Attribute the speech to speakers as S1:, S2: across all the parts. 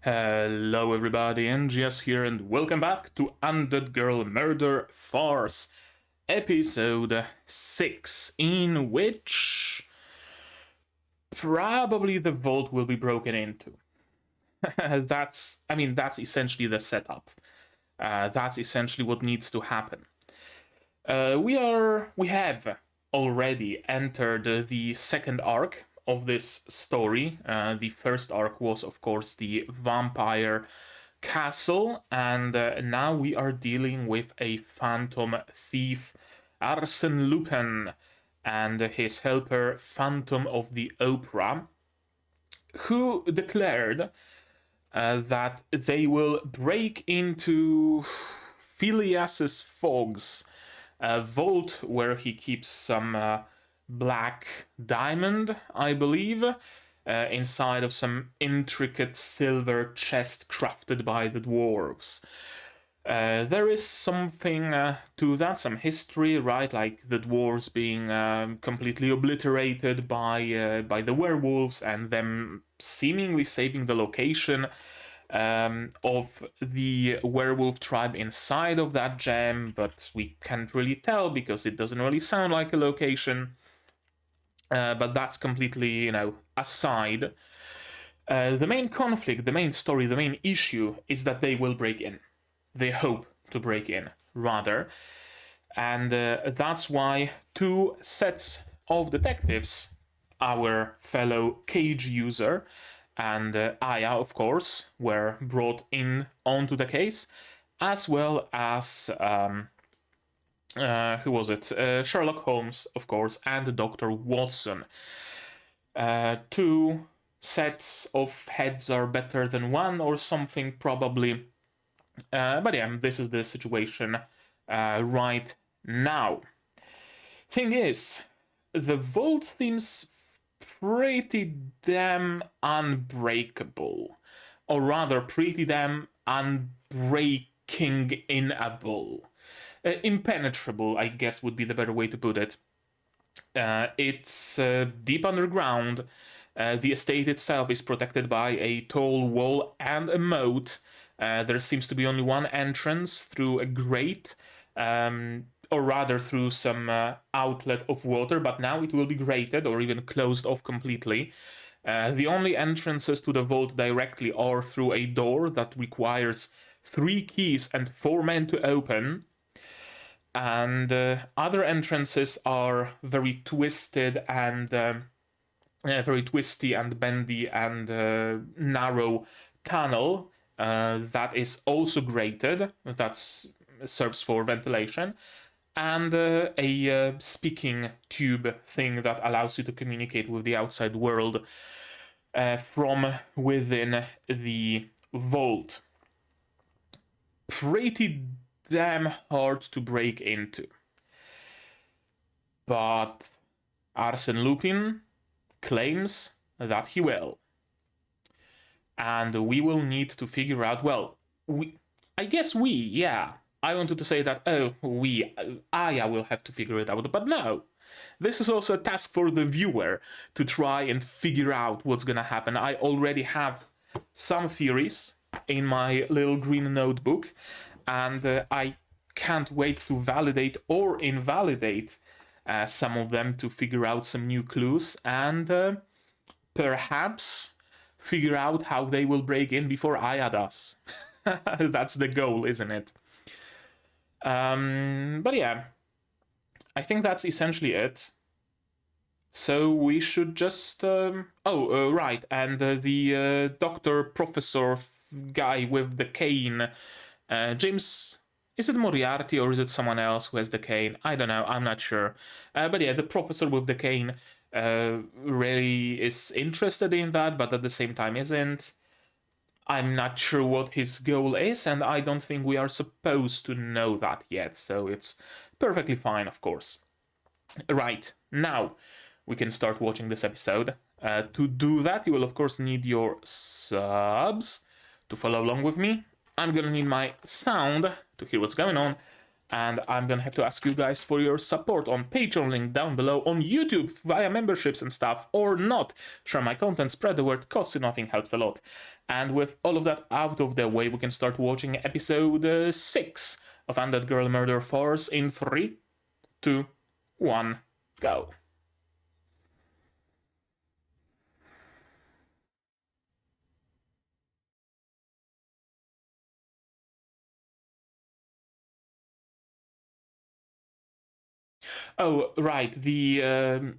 S1: Hello everybody, NGS here and welcome back to Undead Girl Murder Farce, episode 6, in which probably the vault will be broken into. That's essentially the setup. That's essentially what needs to happen. We have already entered the second arc of this story. The first arc was, of course, the vampire castle, and now we are dealing with a phantom thief, Arsène Lupin, and his helper, Phantom of the Opera, who declared that they will break into Phileas's Fog's vault where he keeps some black diamond, I believe, inside of some intricate silver chest crafted by the dwarves. There is something to that, some history, right? Like the dwarves being completely obliterated by the werewolves and them seemingly saving the location of the werewolf tribe inside of that gem, but we can't really tell because it doesn't really sound like a location. But that's completely, aside. The main conflict, the main story, the main issue is that they will break in. They hope to break in, rather. And that's why two sets of detectives, our fellow cage user and Aya, of course, were brought in onto the case, as well as who was it? Sherlock Holmes, of course, and Dr. Watson. Two sets of heads are better than one, or something, probably. But yeah, this is the situation right now. Thing is, the vault seems pretty damn unbreakable. Or rather, pretty damn unbreaking-inable. Impenetrable, I guess, would be the better way to put it. It's deep underground. The estate itself is protected by a tall wall and a moat. There seems to be only one entrance through a grate, or rather through some outlet of water, but now it will be grated or even closed off completely. The only entrances to the vault directly are through a door that requires 3 keys and 4 men to open. And other entrances are very twisted and very twisty and bendy and narrow tunnel that is also grated, that serves for ventilation, and a speaking tube thing that allows you to communicate with the outside world from within the vault. Pretty damn hard to break into. But Arsène Lupin claims that he will. And we will need to figure out, I wanted to say that, Aya will have to figure it out, but no. This is also a task for the viewer to try and figure out what's gonna happen. I already have some theories in my little green notebook, and I can't wait to validate or invalidate some of them to figure out some new clues and perhaps figure out how they will break in before Aya does. That's the goal, isn't it? But yeah, I think that's essentially it. So we should just... right, and the doctor, professor guy with the cane... James, is it Moriarty or is it someone else who has the cane? I don't know, I'm not sure. But yeah, the professor with the cane really is interested in that, but at the same time isn't. I'm not sure what his goal is, and I don't think we are supposed to know that yet, so it's perfectly fine, of course. Right, now we can start watching this episode. To do that, you will of course need your subs to follow along with me. I'm gonna need my sound to hear what's going on, And I'm gonna have to ask you guys for your support on Patreon, link down below, on YouTube via memberships and stuff, or not. Share my content, spread the word, costs you nothing, helps a lot. And with all of that out of the way, we can start watching episode 6 of Undead Girl Murder Farce in 3, 2, 1, go. Oh, right, the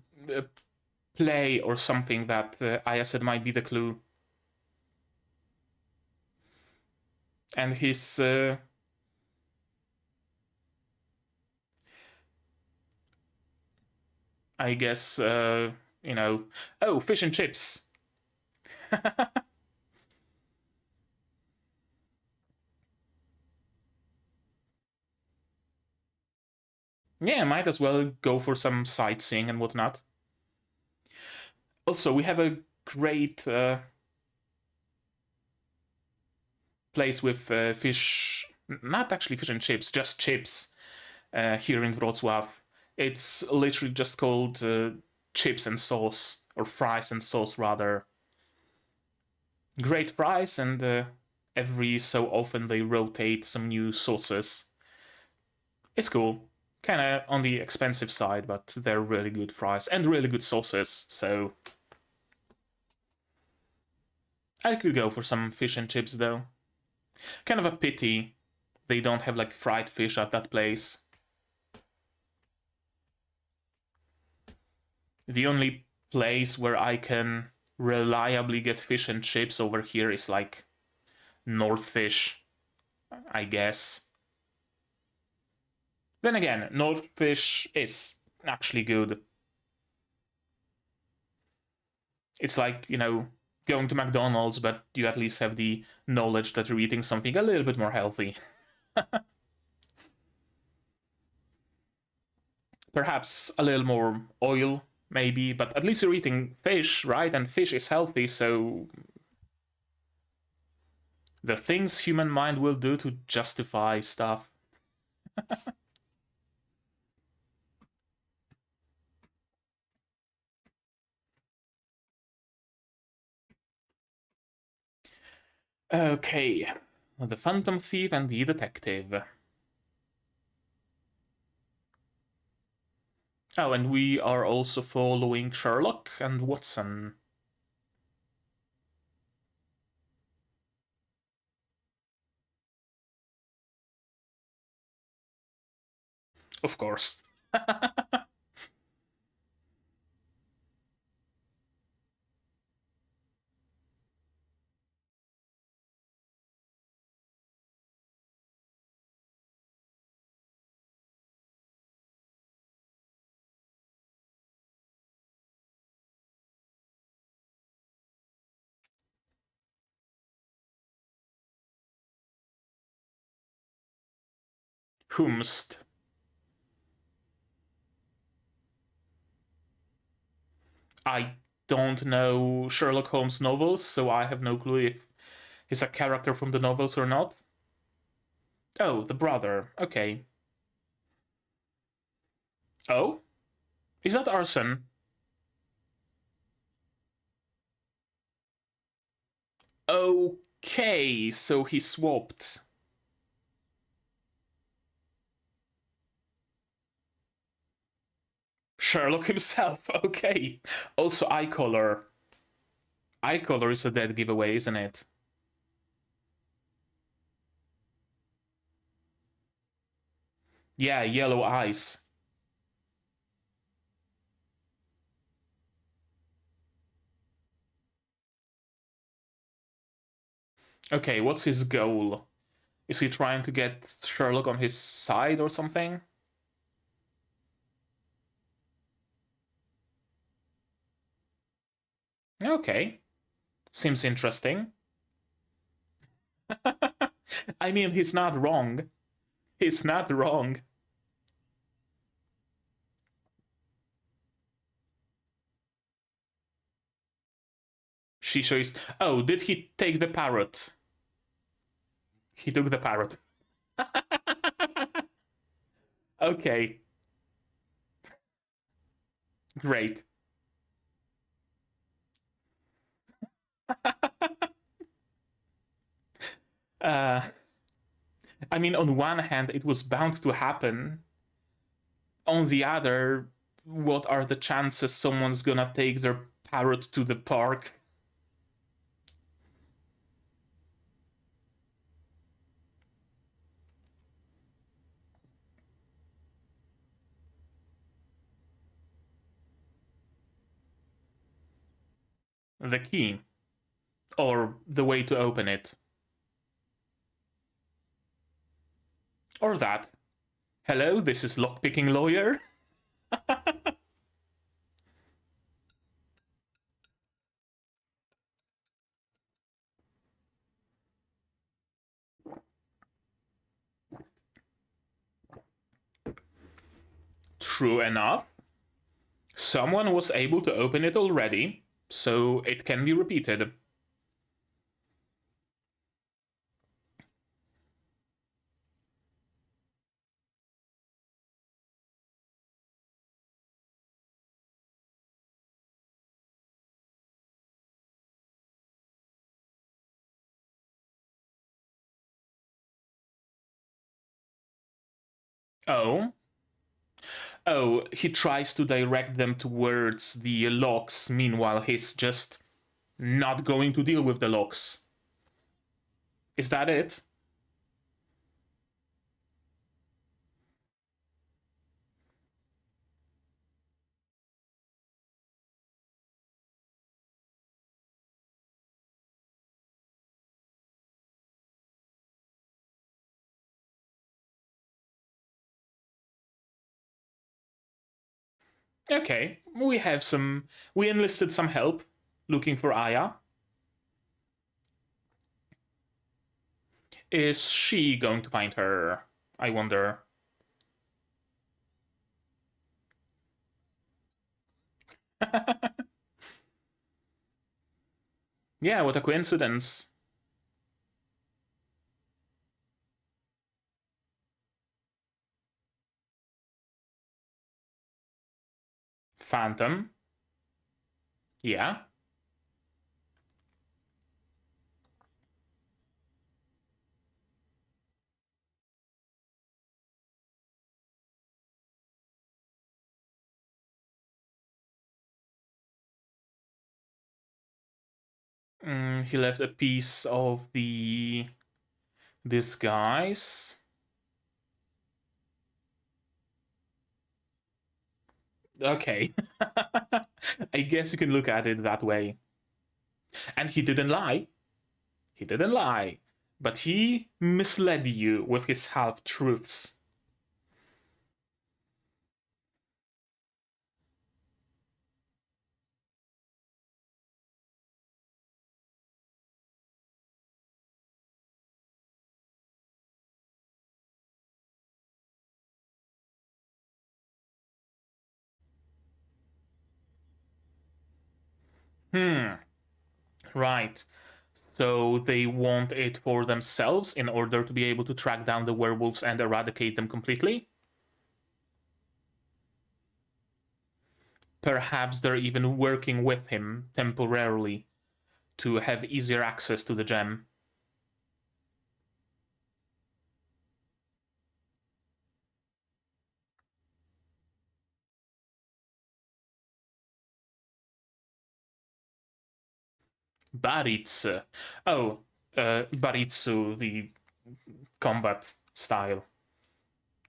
S1: play or something that Aya said might be the clue. And his... I guess, you know... Oh, fish and chips! Yeah, might as well go for some sightseeing and whatnot. Also, we have a great place with fish... Not actually fish and chips, just chips here in Wrocław. It's literally just called chips and sauce, or fries and sauce, rather. Great fries, and every so often they rotate some new sauces. It's cool. Kinda on the expensive side, but they're really good fries and really good sauces, so... I could go for some fish and chips, though. Kind of a pity they don't have, like, fried fish at that place. The only place where I can reliably get fish and chips over here is, like, North Fish, I guess. Then again, North Fish is actually good. It's like, you know, going to McDonald's, but you at least have the knowledge that you're eating something a little bit more healthy. Perhaps a little more oil, maybe, but at least you're eating fish, right? And fish is healthy, so... The things human mind will do to justify stuff. Okay, the Phantom Thief and the Detective. Oh, and we are also following Sherlock and Watson. Of course. Whomst. I don't know Sherlock Holmes novels, so I have no clue if he's a character from the novels or not. Oh, the brother. Okay. Oh? Is that arson? Okay, so he swapped. Sherlock himself, okay. Also, eye color. Eye color is a dead giveaway, isn't it? Yeah, yellow eyes. Okay, what's his goal? Is he trying to get Sherlock on his side or something? Okay. Seems interesting. I mean, he's not wrong. He's not wrong. Shisho is... Oh, did he take the parrot? He took the parrot. Okay. Great. uh, I mean, on one hand, it was bound to happen. On the other, what are the chances someone's gonna take their parrot to the park? The key. Or the way to open it. Or that. Hello, this is lockpicking lawyer. True enough. Someone was able to open it already, so it can be repeated. Oh? Oh, he tries to direct them towards the locks, meanwhile he's just not going to deal with the locks. Is that it? Okay, we enlisted some help looking for Aya. Is she going to find her? I wonder. Yeah, what a coincidence. Phantom. Yeah. He left a piece of the disguise. Okay. I guess you can look at it that way. And he didn't lie. He didn't lie. But he misled you with his half truths. Right. So they want it for themselves in order to be able to track down the werewolves and eradicate them completely? Perhaps they're even working with him temporarily to have easier access to the gem. Baritsu. Oh, Baritsu, the combat style.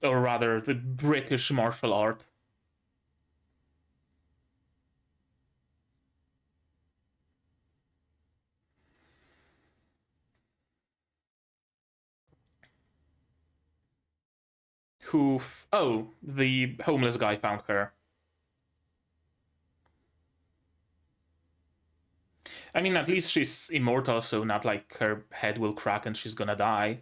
S1: Or rather, the British martial art. Oh, the homeless guy found her. I mean, at least she's immortal, so not like her head will crack and she's gonna die.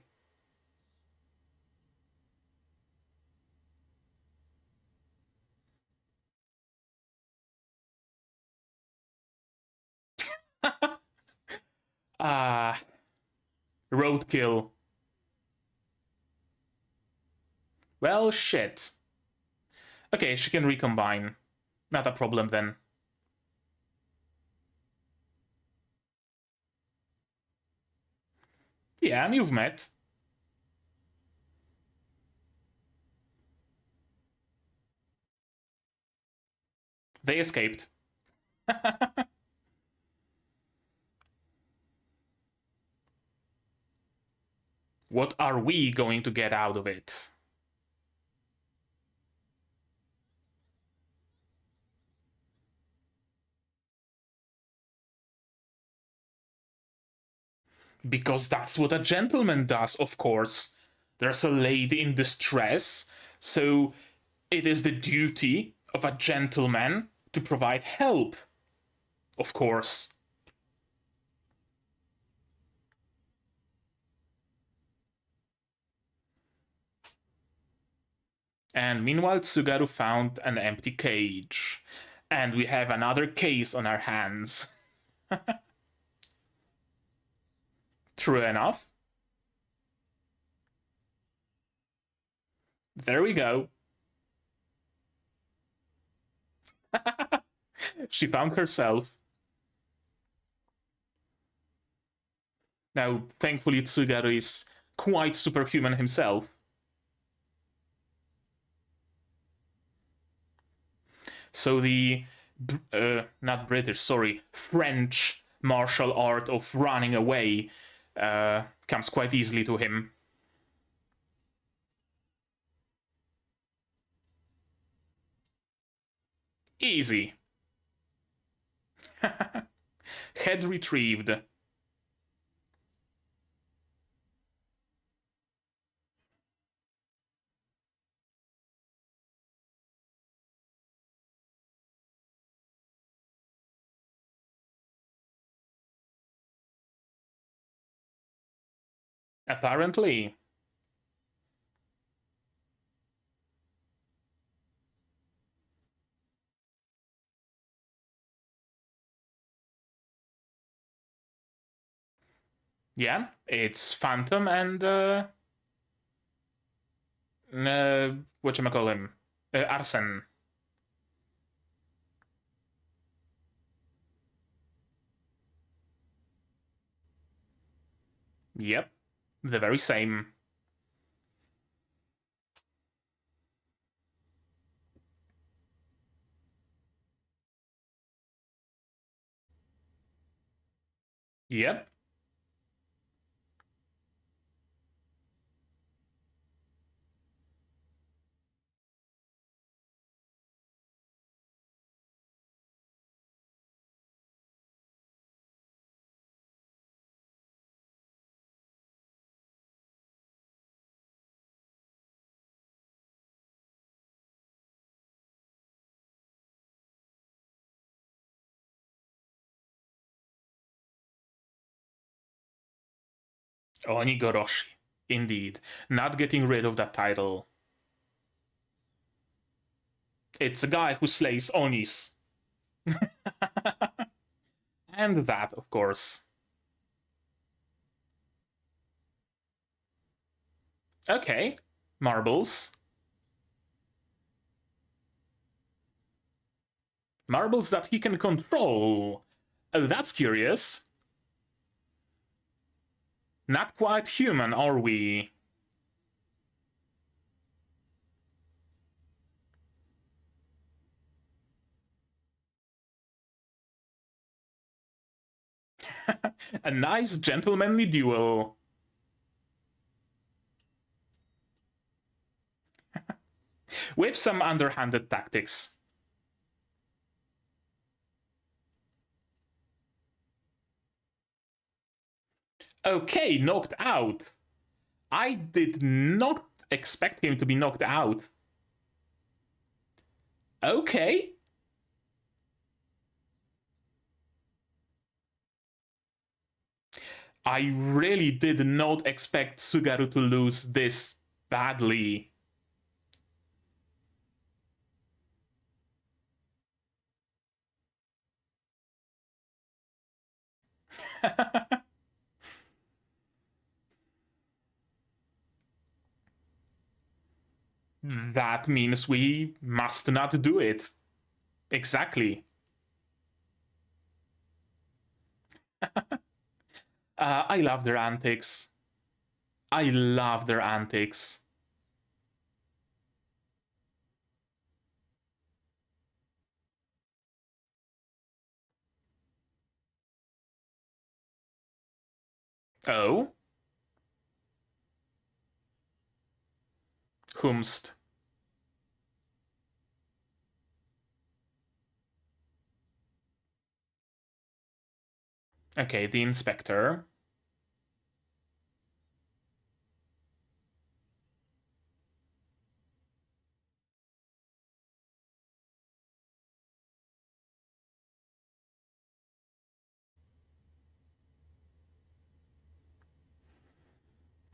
S1: Ah, roadkill. Well, shit. Okay, she can recombine. Not a problem then. Yeah, and you've met. They escaped. What are we going to get out of it? Because that's what a gentleman does, of course. There's a lady in distress, so it is the duty of a gentleman to provide help. Of course. And meanwhile, Tsugaru found an empty cage. And we have another case on our hands. True enough. There we go. She found herself. Now, thankfully, Tsugaru is quite superhuman himself. So the, not British, sorry, French martial art of running away comes quite easily to him. Easy. Head retrieved. Apparently. Yeah, it's Phantom and whatchamacallem? Arsene. Yep, the very same. Yep. Onigoroshi. Indeed. Not getting rid of that title. It's a guy who slays Onis. And that, of course. Okay. Marbles. Marbles that he can control. Oh, that's curious. Not quite human, are we? A nice gentlemanly duel. With some underhanded tactics. Okay, knocked out. I did not expect him to be knocked out. Okay. I really did not expect Tsugaru to lose this badly. that means we must not do it. Exactly. I love their antics. I love their antics. Oh? Whomst? Okay, the inspector.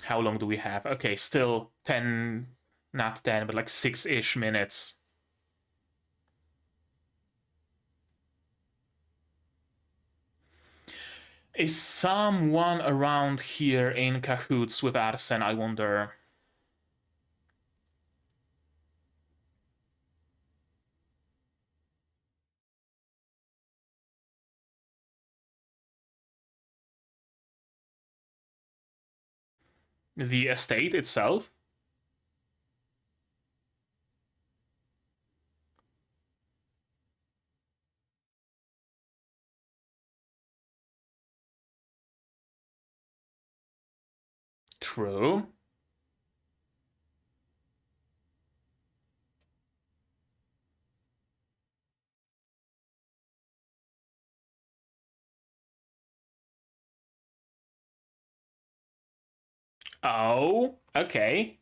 S1: How long do we have? Okay, still 10, not 10, but like 6-ish minutes. Is someone around here in cahoots with Arsen, I wonder? The estate itself? True. Oh, okay.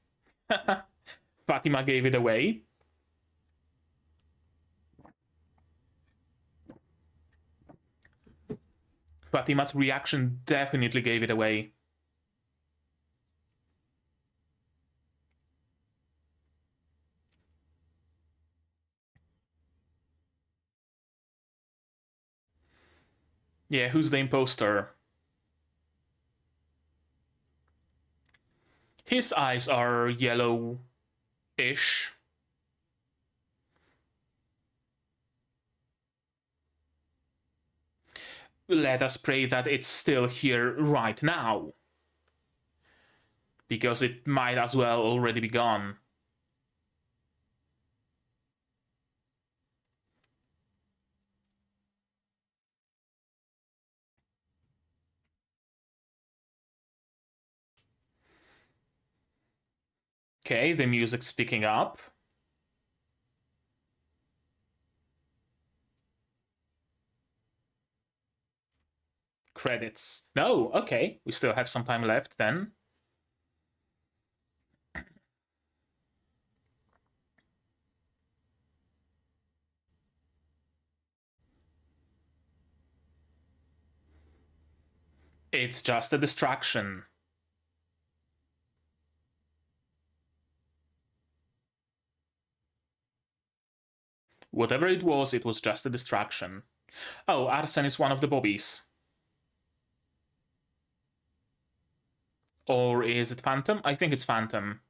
S1: Fatima gave it away. Fatima's reaction definitely gave it away. Yeah, who's the imposter? His eyes are yellow-ish. Let us pray that it's still here right now. Because it might as well already be gone. Okay, the music's picking up. Credits. No, okay. We still have some time left then. It's just a distraction. Whatever it was just a distraction. Oh, Arsen is one of the bobbies. Or is it Phantom? I think it's Phantom.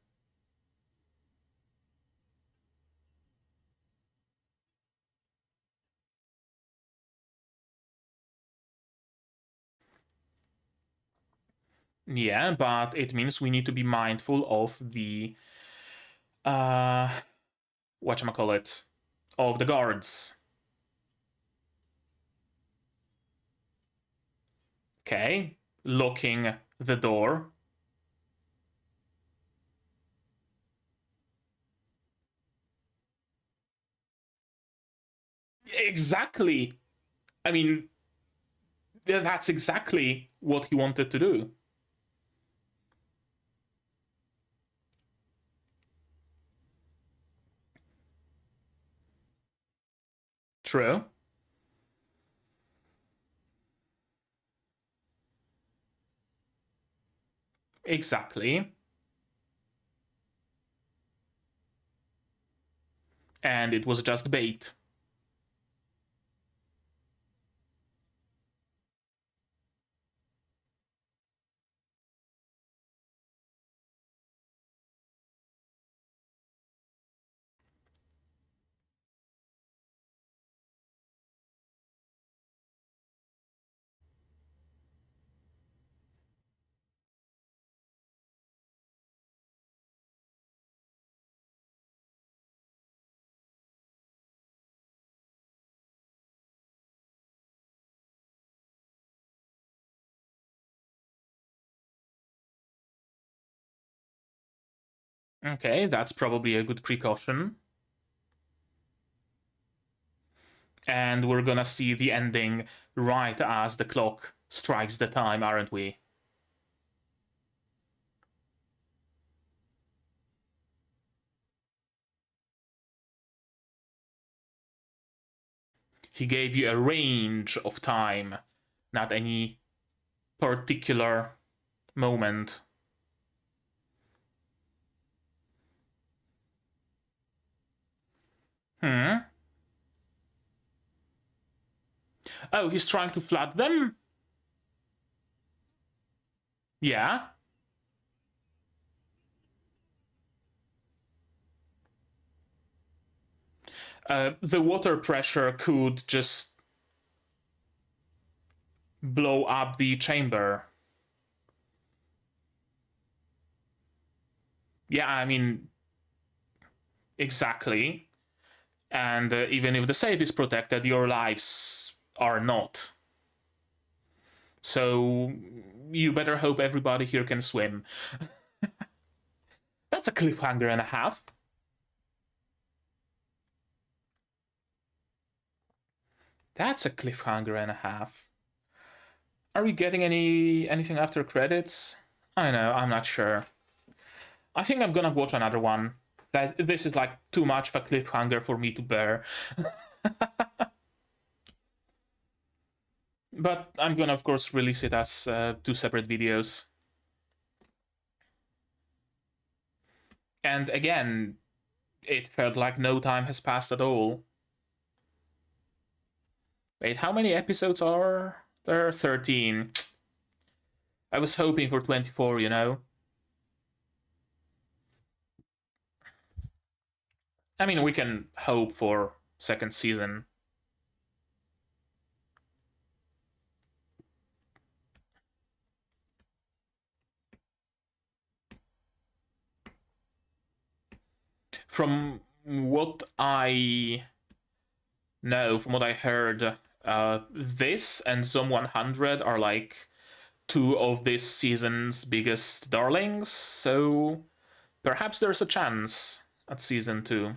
S1: Yeah, but it means we need to be mindful of the whatchamacallit, of the guards. Okay, locking the door. Exactly. I mean, that's exactly what he wanted to do. True. Exactly. And it was just bait. Okay, that's probably a good precaution. And we're gonna see the ending right as the clock strikes the time, aren't we? He gave you a range of time, not any particular moment. Oh, he's trying to flood them? Yeah. The water pressure could just blow up the chamber. Yeah, I mean, exactly. And even if the safe is protected, your lives are not. So you better hope everybody here can swim. That's a cliffhanger and a half. That's a cliffhanger and a half. Are we getting anything after credits? I know, I'm not sure. I think I'm gonna watch another one. This is like too much of a cliffhanger for me to bear. But I'm gonna, of course, release it as 2 separate videos. And again, it felt like no time has passed at all. Wait, how many episodes are there? 13. I was hoping for 24, you know? I mean, we can hope for second season. From what I know, from what I heard, this and Zone 100 are like 2 of this season's biggest darlings, so perhaps there's a chance at season 2.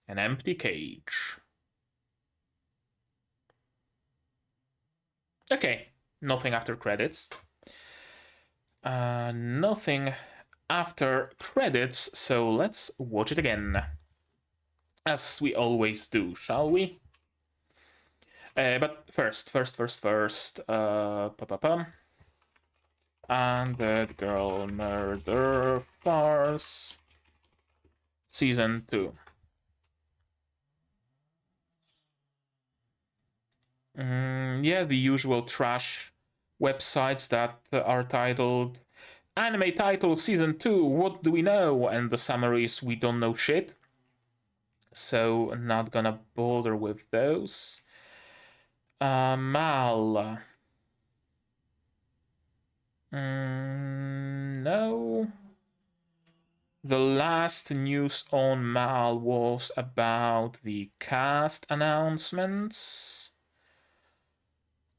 S1: An empty cage. Okay, nothing after credits. Nothing after credits, so let's watch it again. As we always do, shall we? But first, Undead Girl Murder Farce Season 2. Yeah, the usual trash websites that are titled Anime Title Season 2, What Do We Know? And the summaries, we don't know shit. So, not gonna bother with those. Mal. No. The last news on Mal was about the cast announcements.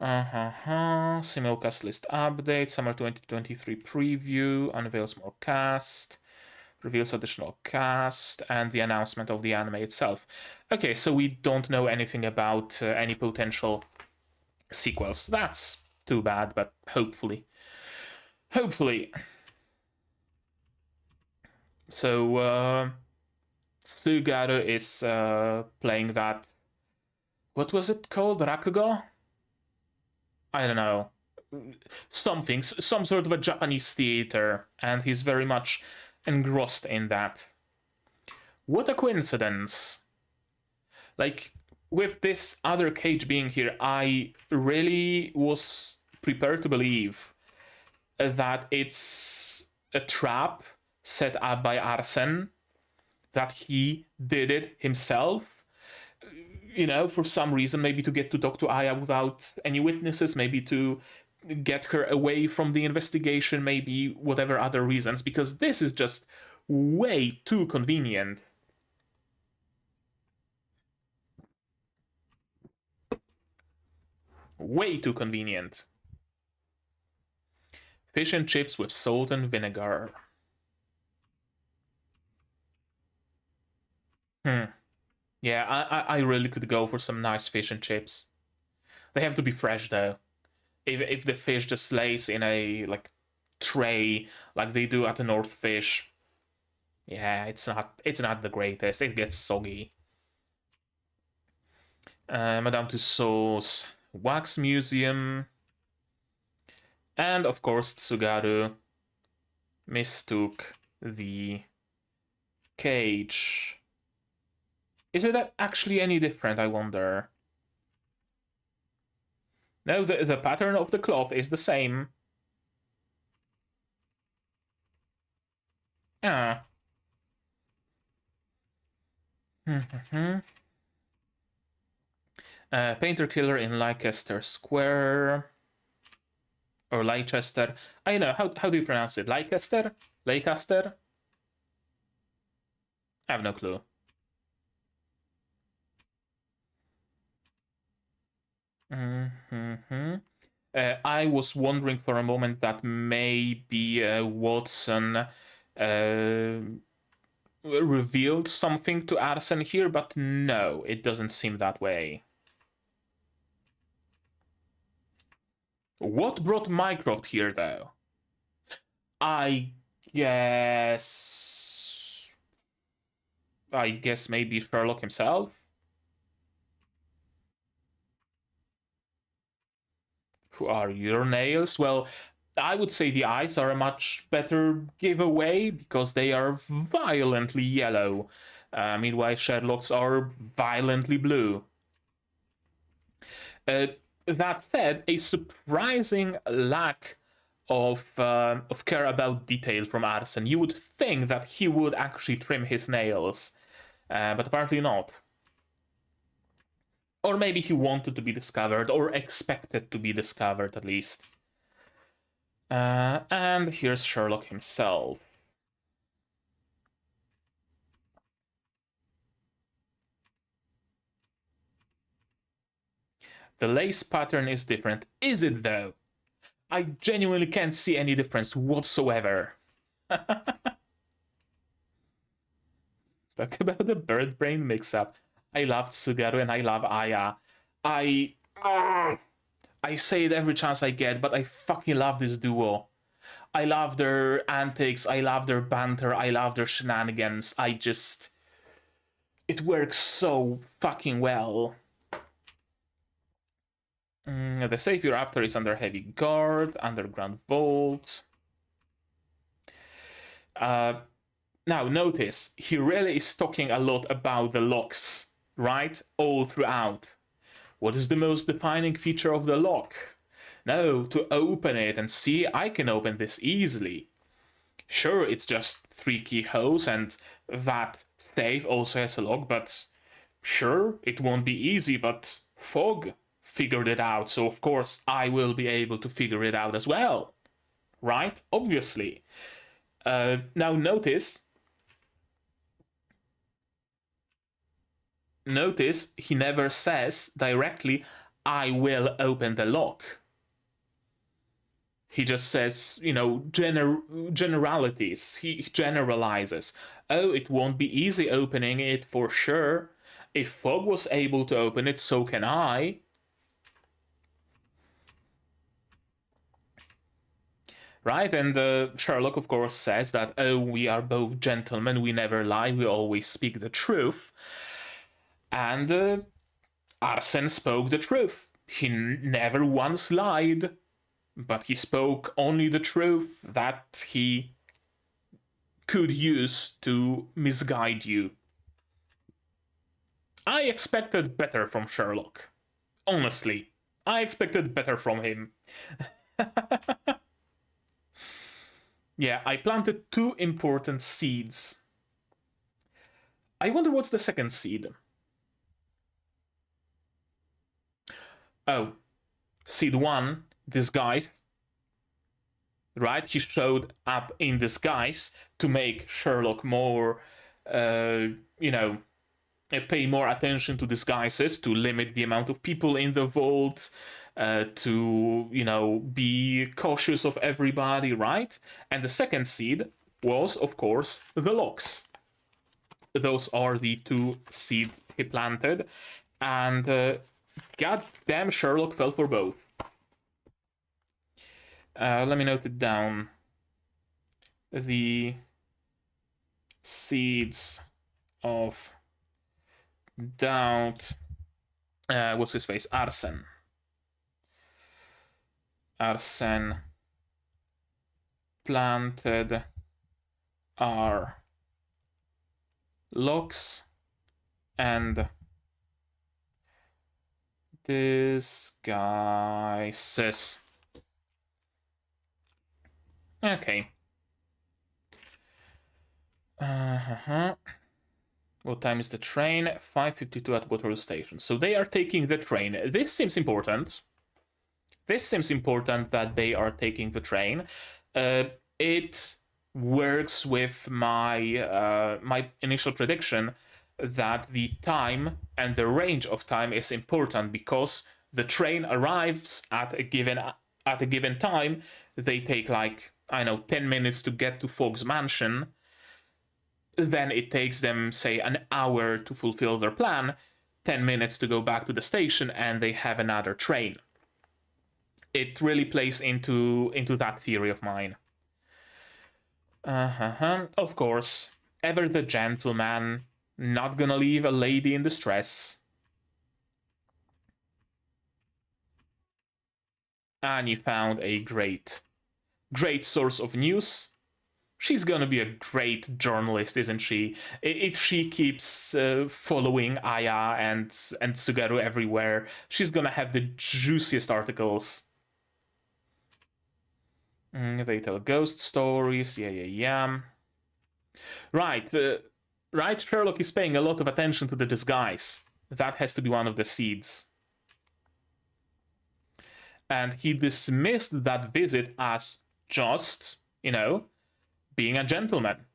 S1: Simulcast list update, summer 2023 preview, unveils more cast, reveals additional cast, and the announcement of the anime itself. Okay, so we don't know anything about any potential sequels. That's too bad, but hopefully. Hopefully. So, Tsugaru is playing that. What was it called? Rakugo? I don't know. Something, some sort of a Japanese theater, and he's very much engrossed in that. What a coincidence. Like, with this other cage being here, I really was prepared to believe that it's a trap set up by Arsene, that he did it himself, you know, for some reason, maybe to get to talk to Aya without any witnesses, maybe to get her away from the investigation, maybe whatever other reasons, because this is just way too convenient. Way too convenient. Fish and chips with salt and vinegar. Yeah, I really could go for some nice fish and chips. They have to be fresh though. If the fish just lays in a like tray like they do at the North Fish, yeah, it's not the greatest. It gets soggy. Madame Tussauds Wax Museum. And of course Tsugaru mistook the cage. Is it actually any different, I wonder? No, the pattern of the cloth is the same. Ah. Painter killer in Leicester Square. Or Leicester. I know, how do you pronounce it? Leicester? Leicester? I have no clue. I was wondering for a moment that maybe Watson revealed something to Arsene here, but no, it doesn't seem that way. What brought Mycroft here, though? I guess maybe Sherlock himself? Who are your nails? Well, I would say the eyes are a much better giveaway because they are violently yellow. Meanwhile, Sherlock's are violently blue. That said, a surprising lack of care about detail from Arsene. You would think that he would actually trim his nails, but apparently not. Or maybe he wanted to be discovered, or expected to be discovered at least. And here's Sherlock himself. The lace pattern is different. Is it though? I genuinely can't see any difference whatsoever. Talk about the bird brain mix-up. I love Tsugaru and I love Aya. I say it every chance I get, but I fucking love this duo. I love their antics, I love their banter, I love their shenanigans. It works so fucking well. The Savior Raptor is under heavy guard, underground vault. Now notice, he really is talking a lot about the locks, right? All throughout. What is the most defining feature of the lock? No, to open it and see, I can open this easily. Sure, it's just 3 keyholes and that safe also has a lock, but sure, it won't be easy, but Fogg figured it out, so of course I will be able to figure it out as well. Right? Obviously. Now notice he never says directly, I will open the lock. He just says, generalities. He generalizes. Oh, it won't be easy opening it for sure. If Fogg was able to open it, so can I. Right, and Sherlock, of course, says that, oh, we are both gentlemen, we never lie, we always speak the truth. And Arsene spoke the truth. He never once lied, but he spoke only the truth that he could use to misguide you. I expected better from Sherlock. Honestly, I expected better from him. Yeah, I planted 2 important seeds. I wonder what's the second seed. Oh, seed 1, disguise. Right, he showed up in disguise to make Sherlock more, pay more attention to disguises, to limit the amount of people in the vault, to, you know, be cautious of everybody, right? And the second seed was, of course, the locks. Those are the two seeds he planted, and goddamn, Sherlock fell for both. Let me note it down. The seeds of doubt. What's his face? Arsene. Arsene planted are locks and disguises. Okay. What time is the train? 5:52 at Waterloo Station. So they are taking the train. This seems important. This seems important that they are taking the train. It works with my my initial prediction that the time and the range of time is important, because the train arrives at a given time. They take, like, I know, 10 minutes to get to Fogg's mansion. Then it takes them, say, an hour to fulfill their plan, 10 minutes to go back to the station, and they have another train. It really plays into that theory of mine. Of course, ever the gentleman, not gonna leave a lady in distress. And you found a great source of news. She's gonna be a great journalist, isn't she? If she keeps following Aya and Tsugaru everywhere, she's gonna have the juiciest articles. They tell ghost stories. Yeah. Right. Right. Sherlock is paying a lot of attention to the disguise. That has to be one of the seeds. And he dismissed that visit as just, you know, being a gentleman.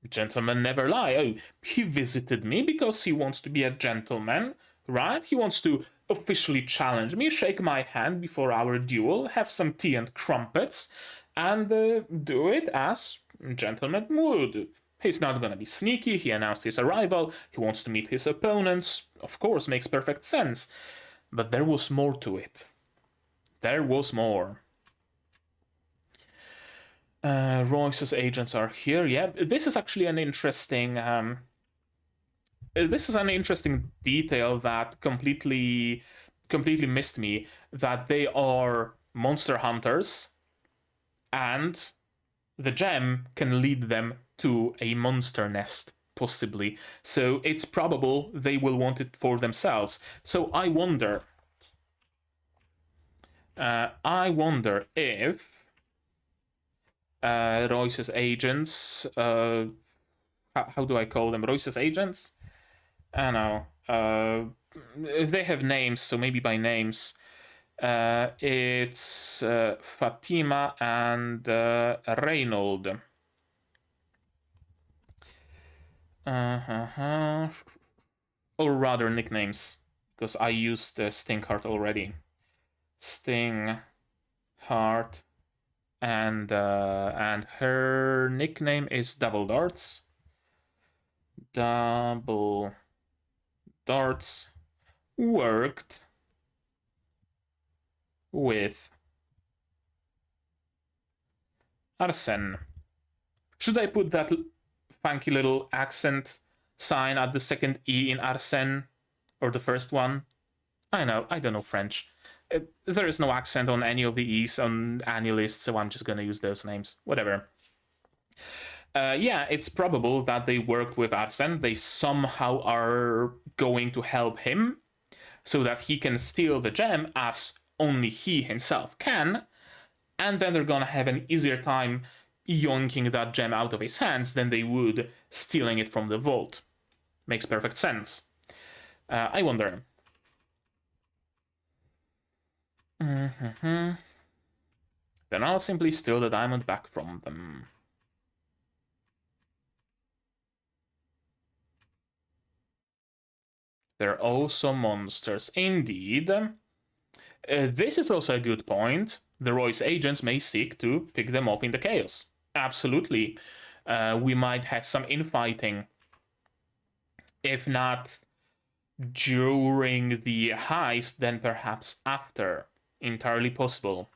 S1: Gentlemen never lie. Oh, he visited me because he wants to be a gentleman, right? He wants to officially challenge me, shake my hand before our duel, have some tea and crumpets, and do it as gentlemen would. He's not gonna be sneaky. He announced his arrival. He wants to meet his opponents. Of course, makes perfect sense. But there was more to it. There was more. Royce's agents are here. Yeah, this is actually an interesting. This is an interesting detail that completely missed me. That they are monster hunters, and the gem can lead them to a monster nest, possibly. So it's probable they will want it for themselves. So I wonder. If Royce's agents, how do I call them? Royce's agents? I don't know. If they have names, so maybe by names. It's Fatima and Reynold. Or rather, nicknames, because I used Stinkheart already. Stingheart, and her nickname is Double Darts. Double Darts worked with Arsene. Should I put that funky little accent sign at the second E in Arsene, or the first one? I don't know French. There is no accent on any of the E's on any list, so I'm just gonna use those names. Whatever. Yeah, it's probable that they worked with Arsene. They somehow are going to help him so that he can steal the gem as only he himself can, and then they're gonna have an easier time yoinking that gem out of his hands than they would stealing it from the vault. Makes perfect sense. I wonder. Then I'll simply steal the diamond back from them. They're also monsters. Indeed. This is also a good point. The Roy's agents may seek to pick them up in the chaos. Absolutely. We might have some infighting. If not during the heist, then perhaps after. Entirely possible.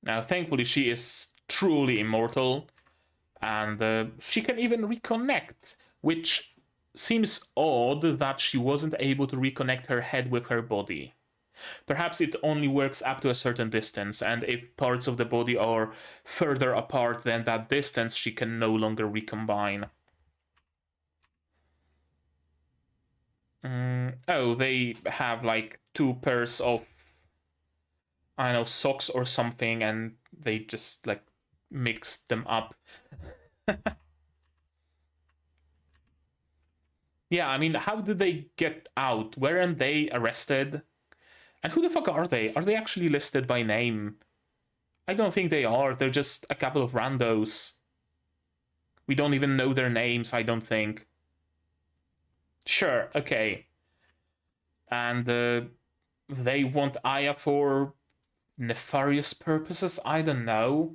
S1: Now, thankfully, she is truly immortal, and she can even reconnect, which seems odd that she wasn't able to reconnect her head with her body. Perhaps it only works up to a certain distance, and if parts of the body are further apart than that distance, she can no longer recombine. Oh, they have like 2 pairs of, I don't know, socks or something, and they just like mixed them up. Yeah, I mean, how did they get out? Weren't they arrested? And who the fuck are they? Are they actually listed by name? I don't think they are. They're just a couple of randos. We don't even know their names, I don't think. Sure, okay. And they want Aya for nefarious purposes? I don't know.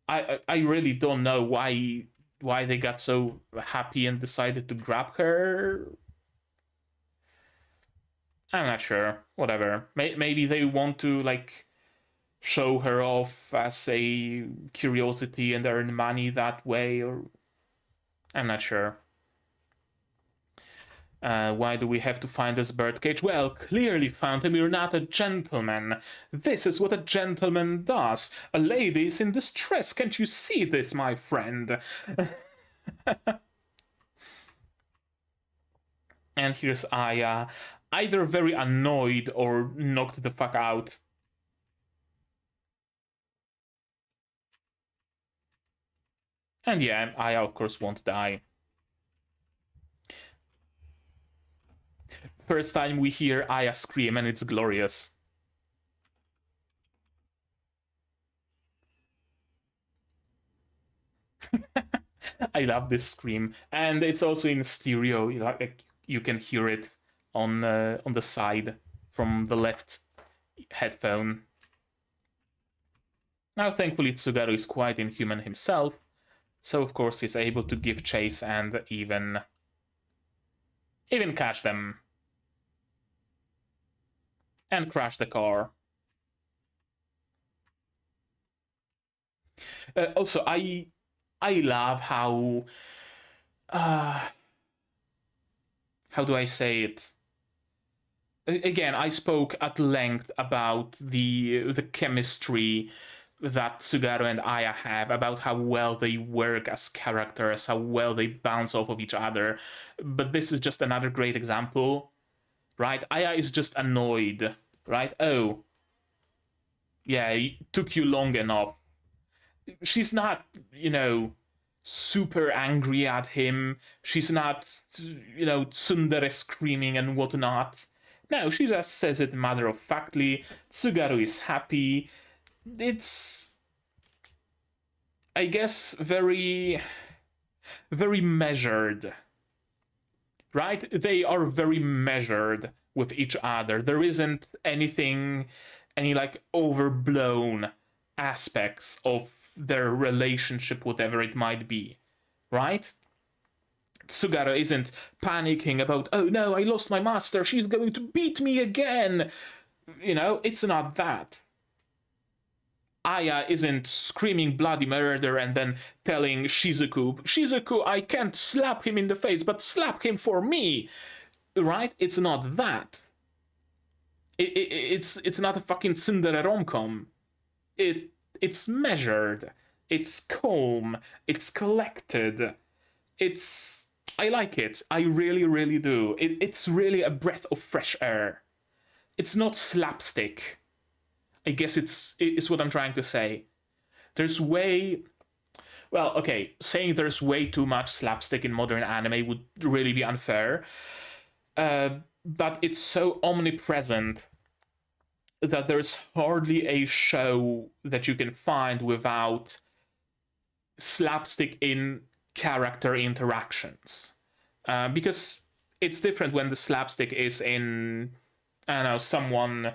S1: I really don't know why they got so happy and decided to grab her. I'm not sure. Whatever. Maybe they want to like show her off as a curiosity and earn money that way, or I'm not sure. Why do we have to find this birdcage? Well, clearly, Phantom, you're not a gentleman. This is what a gentleman does. A lady is in distress. Can't you see this, my friend? And here's Aya, either very annoyed or knocked the fuck out. And yeah, Aya, of course, won't die. First time we hear Aya scream, and it's glorious. I love this scream, and it's also in stereo. Like you can hear it on the side from the left headphone. Now, thankfully, Tsugaru is quite inhuman himself, so of course he's able to give chase and even catch them. And crash the car. Also, I love how do I say it? Again, I spoke at length about the chemistry that Tsugaru and Aya have, about how well they work as characters, how well they bounce off of each other. But this is just another great example, right? Aya is just annoyed, right? Oh, yeah, it took you long enough. She's not, super angry at him. She's not, tsundere screaming and whatnot. No, she just says it matter-of-factly. Tsugaru is happy. It's, I guess, very, very measured. Right? They are very measured with each other. There isn't any like overblown aspects of their relationship, whatever it might be, right? Tsugaru isn't panicking about, oh no, I lost my master, she's going to beat me again. It's not that. Aya isn't screaming bloody murder and then telling Shizuku, I can't slap him in the face, but slap him for me, right? It's not that. It's not a fucking tsundere rom-com. It's measured, it's calm, it's collected. I like it. I really, really do. It's really a breath of fresh air. It's not slapstick. I guess it's what I'm trying to say. There's saying there's way too much slapstick in modern anime would really be unfair. But it's so omnipresent that there's hardly a show that you can find without slapstick in character interactions. Because it's different when the slapstick is in, I don't know, someone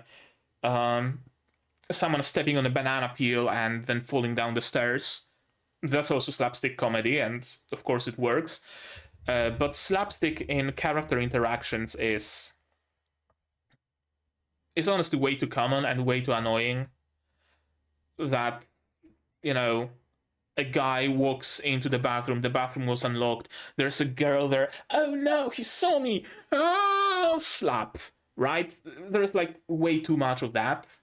S1: stepping on a banana peel and then falling down the stairs. That's also slapstick comedy, and of course it works. But slapstick in character interactions is honestly way too common and way too annoying. That, you know, a guy walks into the bathroom was unlocked, there's a girl there, oh no, he saw me, oh, slap, right? There's like way too much of that,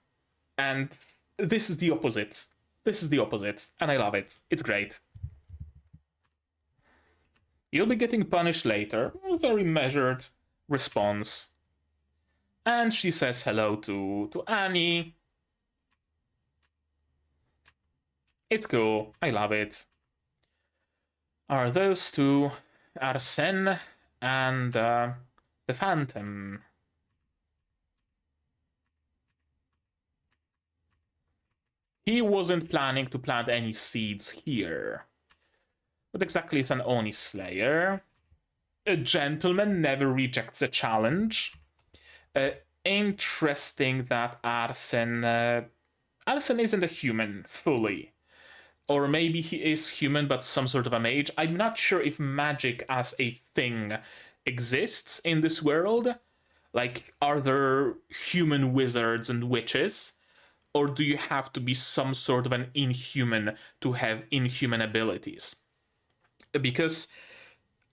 S1: and this is the opposite. And I love it. It's great. You'll be getting punished later. A very measured response. And she says hello to Annie. It's cool. I love it. Are those two Arsène and the Phantom? He wasn't planning to plant any seeds here. What exactly is an Oni Slayer? A gentleman never rejects a challenge. Interesting that Arsène isn't a human fully. Or maybe he is human but some sort of a mage. I'm not sure if magic as a thing exists in this world. Like, are there human wizards and witches? Or do you have to be some sort of an inhuman to have inhuman abilities? Because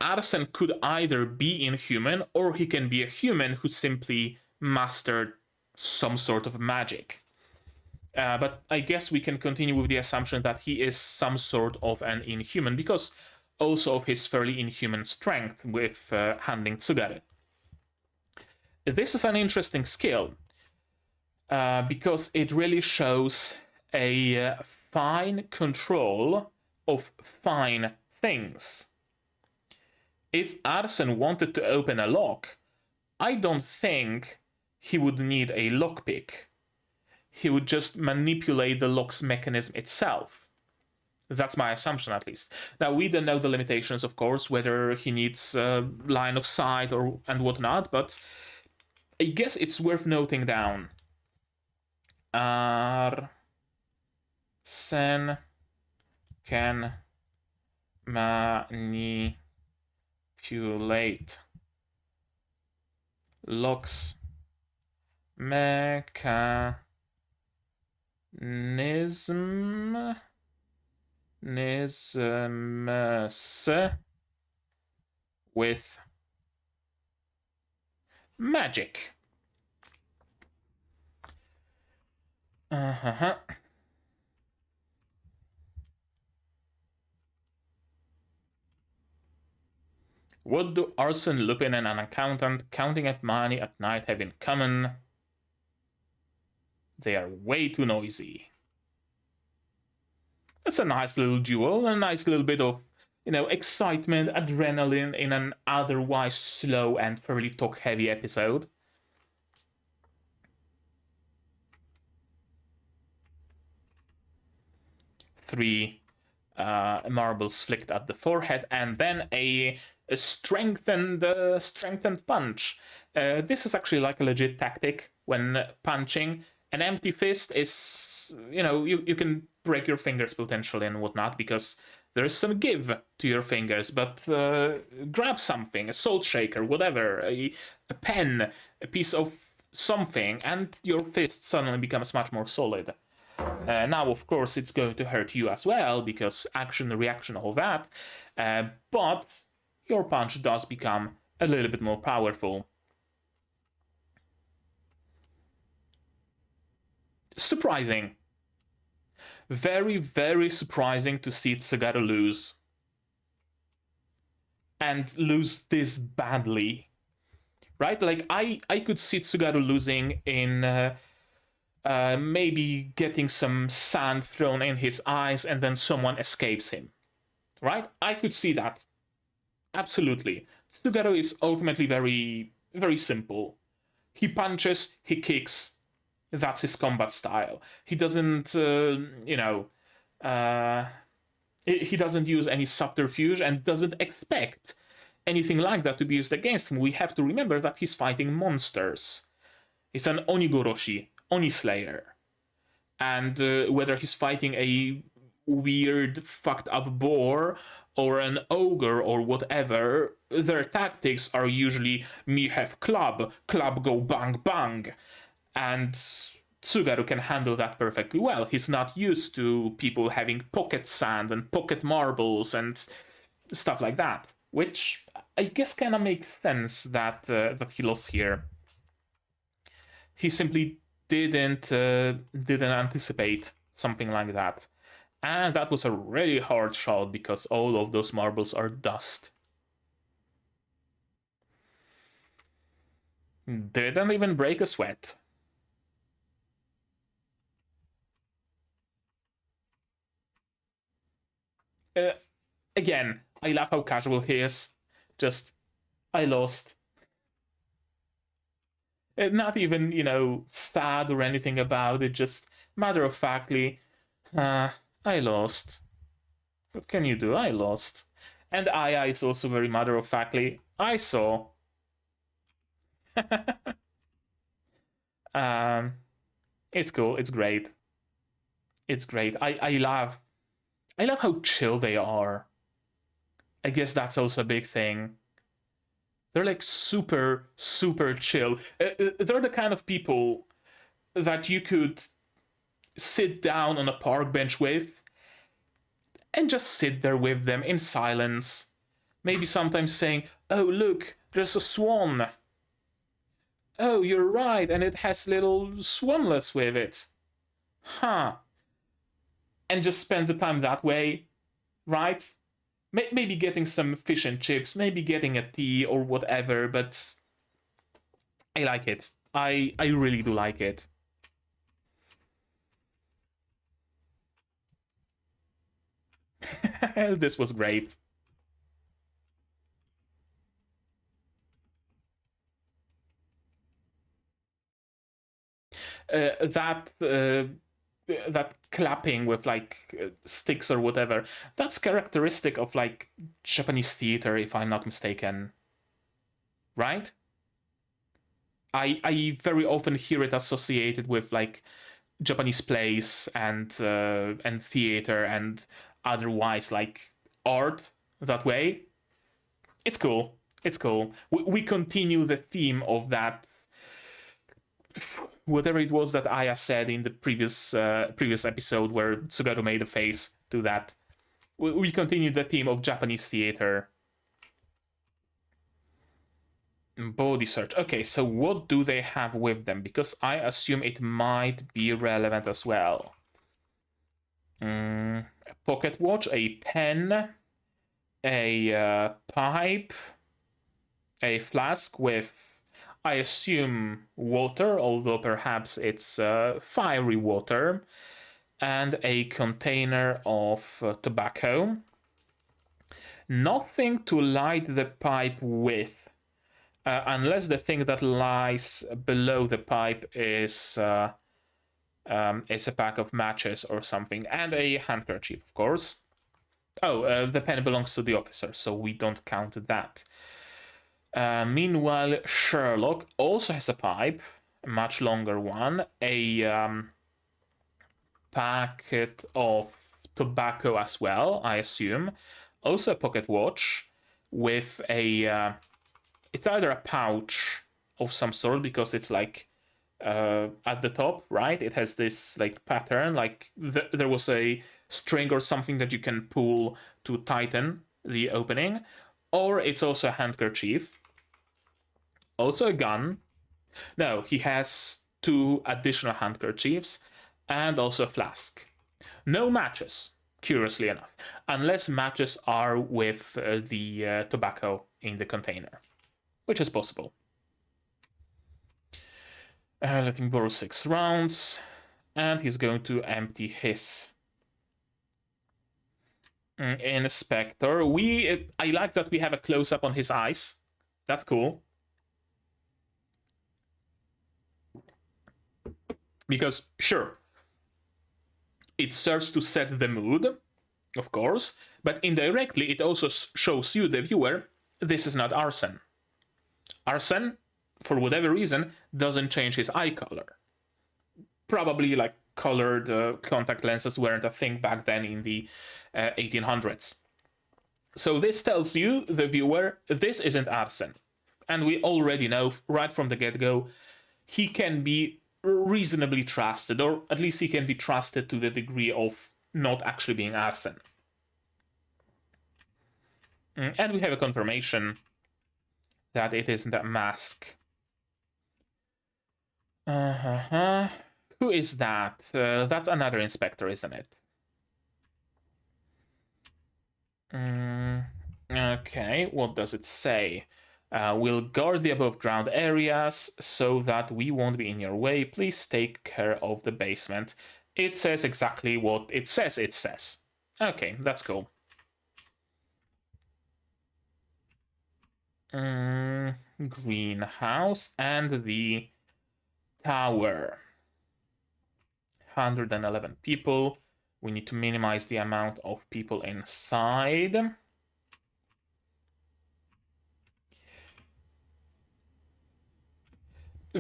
S1: Arsène could either be inhuman, or he can be a human who simply mastered some sort of magic. But I guess we can continue with the assumption that he is some sort of an inhuman, because also of his fairly inhuman strength with handling Tsugaru. This is an interesting skill, because it really shows a fine control of fine things. If Arsène wanted to open a lock, I don't think he would need a lockpick. He would just manipulate the lock's mechanism itself. That's my assumption, at least. Now, we don't know the limitations, of course, whether he needs line of sight and whatnot, but I guess it's worth noting down. Arsène can manipulate locks mechanism with magic. What do Arsène Lupin and an accountant counting up money at night have in common? They are way too noisy. That's a nice little duel, a nice little bit of, excitement, adrenaline in an otherwise slow and fairly talk-heavy episode. Three marbles flicked at the forehead, and then a strengthened punch. This is actually like a legit tactic when punching. An empty fist is, you can break your fingers potentially and whatnot, because there is some give to your fingers, but grab something, a salt shaker, whatever, a pen, a piece of something, and your fist suddenly becomes much more solid. Now, of course, it's going to hurt you as well, because action, reaction, all that, but your punch does become a little bit more powerful. Surprising. Very, very surprising to see Tsugaru lose. And lose this badly. Right? Like, I could see Tsugaru losing in maybe getting some sand thrown in his eyes and then someone escapes him. Right? I could see that. Absolutely. Tsugaru is ultimately very, very simple. He punches, he kicks. That's his combat style. He doesn't, he doesn't use any subterfuge and doesn't expect anything like that to be used against him, we have to remember that he's fighting monsters. He's an Onigoroshi, Oni Slayer. And whether he's fighting a weird, fucked up boar or an ogre or whatever, their tactics are usually me have club go bang bang. And Tsugaru can handle that perfectly well. He's not used to people having pocket sand and pocket marbles and stuff like that, which I guess kind of makes sense that that he lost here. He simply didn't anticipate something like that. And that was a really hard shot because all of those marbles are dust. Didn't even break a sweat. Again, I love how casual he is. Just, I lost. Not even, you know, sad or anything about it, just matter-of-factly, I lost. What can you do? I lost. And Aya is also very matter-of-factly, I saw. It's cool, it's great. It's great. I love how chill they are. I guess that's also a big thing. They're like super, super chill. They're the kind of people that you could sit down on a park bench with and just sit there with them in silence. Maybe sometimes saying, oh, look, there's a swan. Oh, you're right, and it has little swanlets with it. Huh. And just spend the time that way, right? Maybe getting some fish and chips, maybe getting a tea or whatever, but I like it. I really do like it. This was great. That clapping with like sticks or whatever, that's characteristic of like Japanese theater, if I'm not mistaken, right? I very often hear it associated with like Japanese plays and theater and otherwise like art that way. It's cool. It's cool. We continue the theme of that, whatever it was that Aya said in the previous episode where Tsugaru made a face to that. We continue the theme of Japanese theater. Body search. Okay, so what do they have with them? Because I assume it might be relevant as well. A pocket watch, a pen, a pipe, a flask with, I assume, water, although perhaps it's fiery water, and a container of tobacco. Nothing to light the pipe with, unless the thing that lies below the pipe is a pack of matches or something, and a handkerchief, of course. Oh, the pen belongs to the officer, so we don't count that. Meanwhile, Sherlock also has a pipe, a much longer one, a packet of tobacco as well, I assume. Also a pocket watch with a... it's either a pouch of some sort, because it's like at the top, right? It has this like pattern, like there was a string or something that you can pull to tighten the opening. Or it's also a handkerchief. Also a gun. No, he has 2 additional handkerchiefs and also a flask. No matches, curiously enough, unless matches are with the tobacco in the container, which is possible. Let him borrow 6 rounds, and he's going to empty his inspector. I like that we have a close-up on his eyes. That's cool. Because, sure, it serves to set the mood, of course, but indirectly it also shows you, the viewer, this is not arson. Arson, for whatever reason, doesn't change his eye color. Probably like colored contact lenses weren't a thing back then in the 1800s. So this tells you, the viewer, this isn't arson. And we already know right from the get-go, he can be reasonably trusted, or at least he can be trusted to the degree of not actually being arson. And we have a confirmation that it isn't a mask. Who is that? That's another inspector, isn't it? Okay, what does it say? We'll guard the above ground areas so that we won't be in your way. Please take care of the basement. It says exactly what it says it says. Okay, that's cool. Greenhouse and the tower. 111 people. We need to minimize the amount of people inside.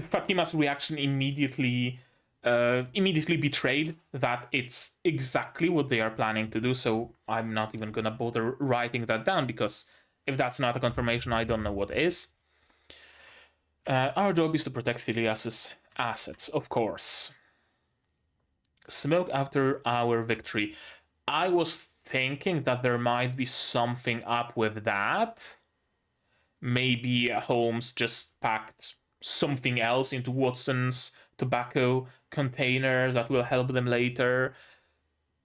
S1: Fatima's reaction immediately betrayed that it's exactly what they are planning to do, so I'm not even gonna bother writing that down, because if that's not a confirmation, I don't know what is. Our job is to protect Phileas's assets, of course. Smoke after our victory. I was thinking that there might be something up with that. Maybe Holmes just packed something else into Watson's tobacco container that will help them later.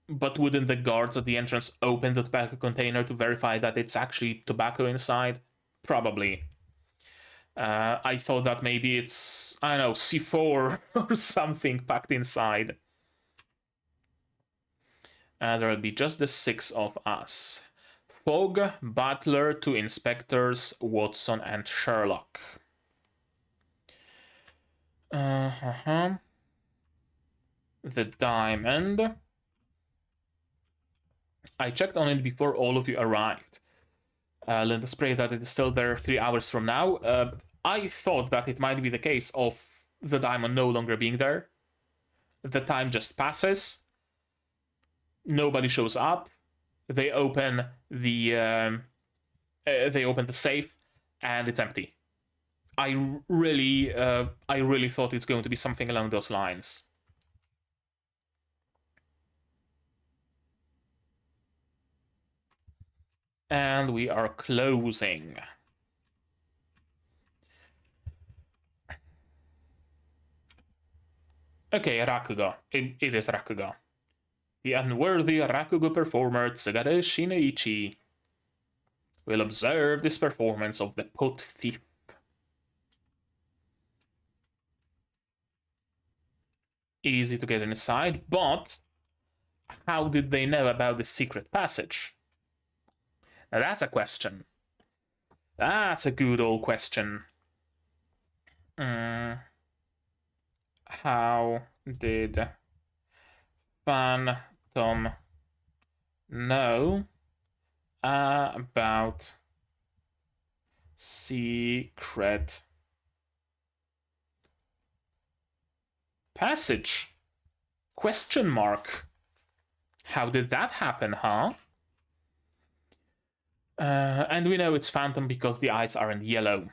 S1: But wouldn't the guards at the entrance open the tobacco container to verify that it's actually tobacco inside? Probably. I thought that maybe it's, I don't know, C4 or something packed inside. There'll be just the 6 of us. Fogg, Butler, 2 inspectors, Watson, and Sherlock. The diamond. I checked on it before all of you arrived. Let us pray that it is still there 3 hours from now. I thought that it might be the case of the diamond no longer being there. The time just passes. Nobody shows up. They open the safe, and it's empty. I really thought it's going to be something along those lines. And we are closing. Okay, Rakugo. It is Rakugo. The unworthy Rakugo performer Tsugaru Shunichi will observe this performance of the pot thief. Easy to get inside, but how did they know about the secret passage? Now that's a question. That's a good old question. How did Phantom know about secret passage? Question mark. How did that happen, huh? And we know it's Phantom because the eyes aren't yellow.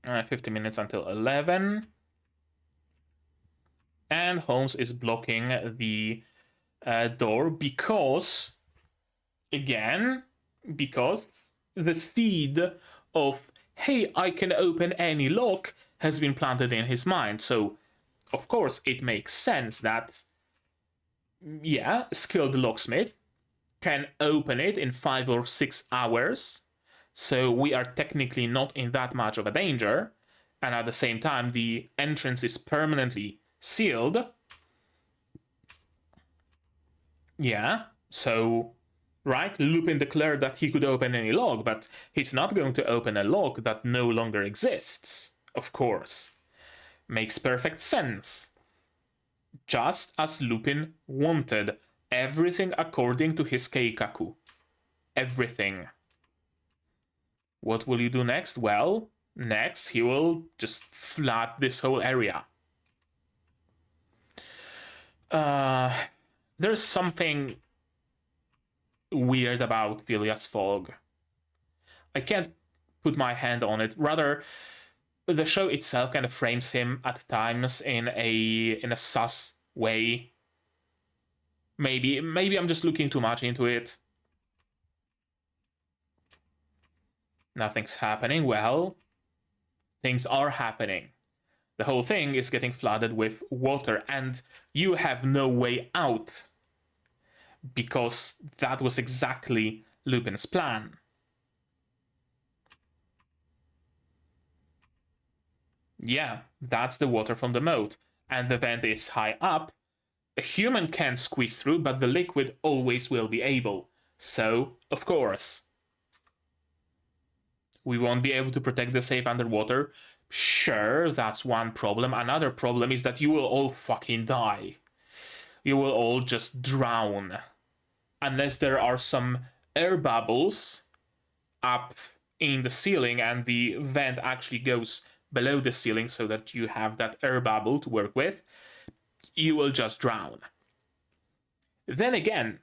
S1: 50 minutes until 11. And Holmes is blocking the door because, again, because the seed of, hey, I can open any lock has been planted in his mind. So, of course, it makes sense that, yeah, a skilled locksmith can open it in 5 or 6 hours. So we are technically not in that much of a danger. And at the same time, the entrance is permanently sealed. Yeah, so, right, Lupin declared that he could open any lock, but he's not going to open a lock that no longer exists, of course. Makes perfect sense. Just as Lupin wanted. Everything according to his keikaku. Everything. What will you do next? Well, next he will just flood this whole area. There's something weird about Vilya's fog. I can't put my hand on it. Rather, the show itself kind of frames him at times in a sus way. Maybe I'm just looking too much into it. Nothing's happening. Well, things are happening. The whole thing is getting flooded with water, and you have no way out. Because that was exactly Lupin's plan. Yeah, that's the water from the moat. And the vent is high up. A human can squeeze through, but the liquid always will be able. So, of course, we won't be able to protect the safe underwater. Sure, that's one problem. Another problem is that you will all fucking die. You will all just drown. Unless there are some air bubbles up in the ceiling and the vent actually goes below the ceiling so that you have that air bubble to work with, you will just drown. Then again,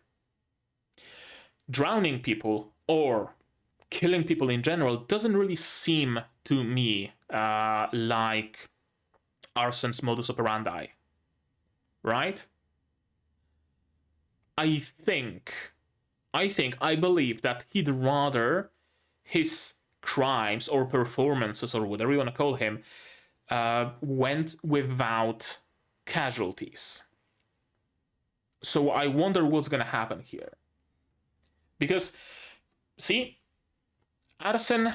S1: drowning people or killing people in general doesn't really seem to me like Arson's modus operandi, right? I believe that he'd rather his crimes or performances or whatever you want to call him went without casualties. So I wonder what's gonna happen here. Because, see, Arson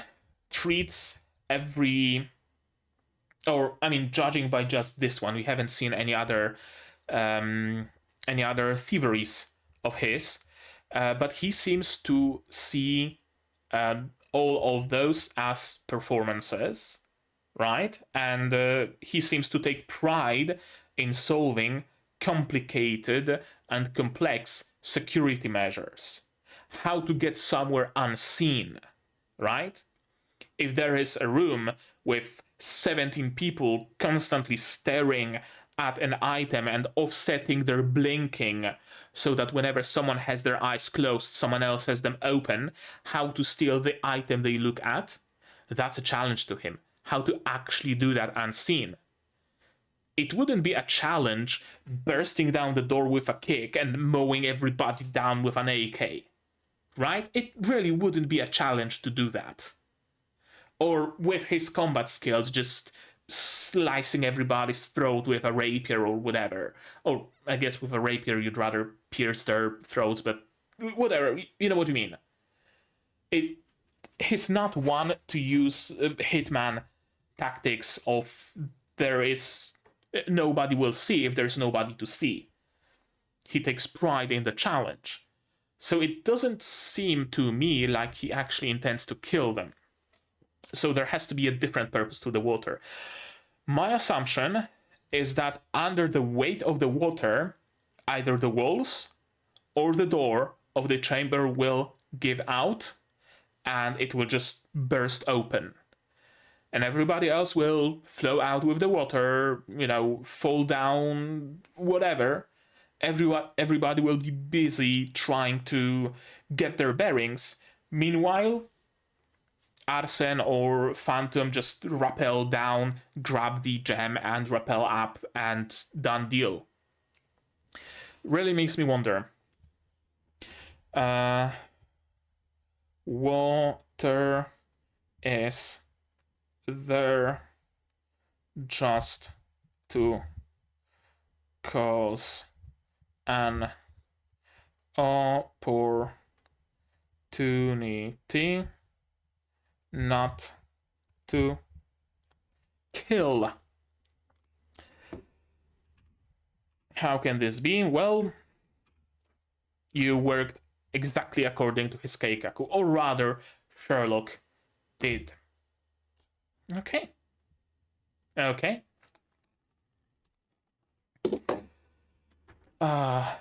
S1: treats every... Or, I mean, judging by just this one, we haven't seen any other thieveries of his, but he seems to see all of those as performances, right? And he seems to take pride in solving complicated and complex security measures. How to get somewhere unseen, right? If there is a room with 17 people constantly staring at an item and offsetting their blinking so that whenever someone has their eyes closed, someone else has them open, how to steal the item they look at, that's a challenge to him. How to actually do that unseen. It wouldn't be a challenge bursting down the door with a kick and mowing everybody down with an AK, right? It really wouldn't be a challenge to do that. Or with his combat skills, just slicing everybody's throat with a rapier or whatever. Or I guess with a rapier you'd rather pierce their throats, but whatever, you know what you mean. He's not one to use hitman tactics of there is nobody will see if there's nobody to see. He takes pride in the challenge. So it doesn't seem to me like he actually intends to kill them. So there has to be a different purpose to the water. My assumption is that under the weight of the water, either the walls or the door of the chamber will give out and it will just burst open. And everybody else will flow out with the water, you know, fall down, whatever. Everybody will be busy trying to get their bearings. Meanwhile, Arsene or Phantom just rappel down, grab the gem, and rappel up, and done deal. Really makes me wonder. Water is there just to cause an opportunity not to kill. How can this be? Well, you worked exactly according to his Keikaku, or rather, Sherlock did. Okay. Okay. That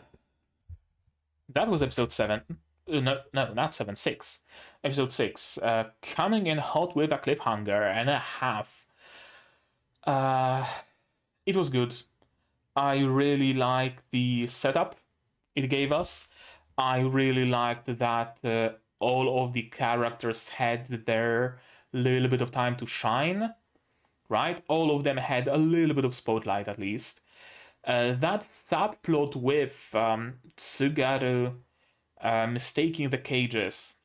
S1: was episode 7. no, not 7, 6. Episode 6. Coming in hot with a cliffhanger and a half. It was good. I really like the setup it gave us. I really liked that all of the characters had their little bit of time to shine, right? All of them had a little bit of spotlight at least. That subplot with Tsugaru mistaking the cages,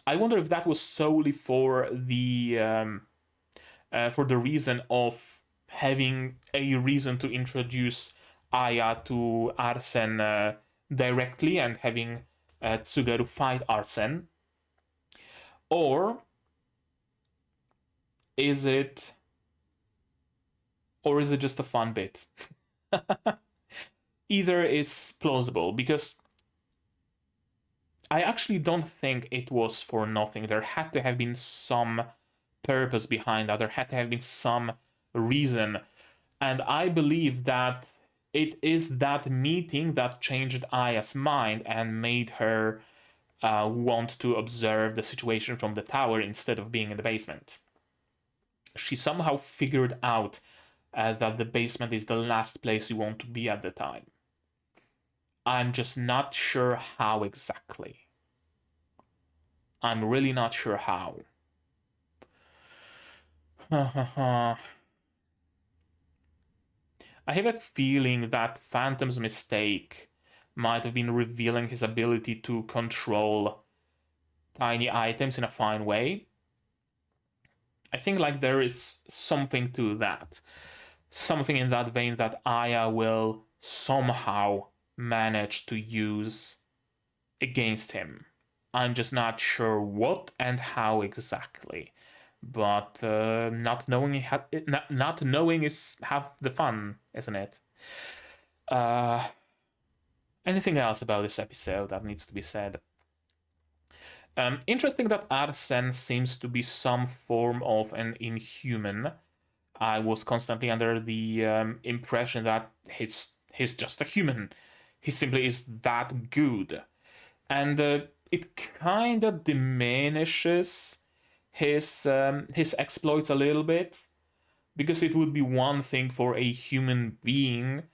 S1: I wonder if that was solely for the reason of having a reason to introduce Aya to Arsene directly and having Tsugaru fight Arsene, or is it just a fun bit? Either is plausible, because I actually don't think it was for nothing. There had to have been some purpose behind that. There had to have been some reason. And I believe that it is that meeting that changed Aya's mind and made her want to observe the situation from the tower instead of being in the basement. She somehow figured out that the basement is the last place you want to be at the time. I'm just not sure how exactly. I'm really not sure how. I have a feeling that Phantom's mistake might have been revealing his ability to control tiny items in a fine way. I think like there is something to that. Something in that vein that Aya will somehow manage to use against him. I'm just not sure what and how exactly. But not knowing is half the fun, isn't it? Anything else about this episode that needs to be said? Interesting that Arsene seems to be some form of an inhuman. I was constantly under the impression that he's just a human. He simply is that good. And it kind of diminishes his exploits a little bit, because it would be one thing for a human being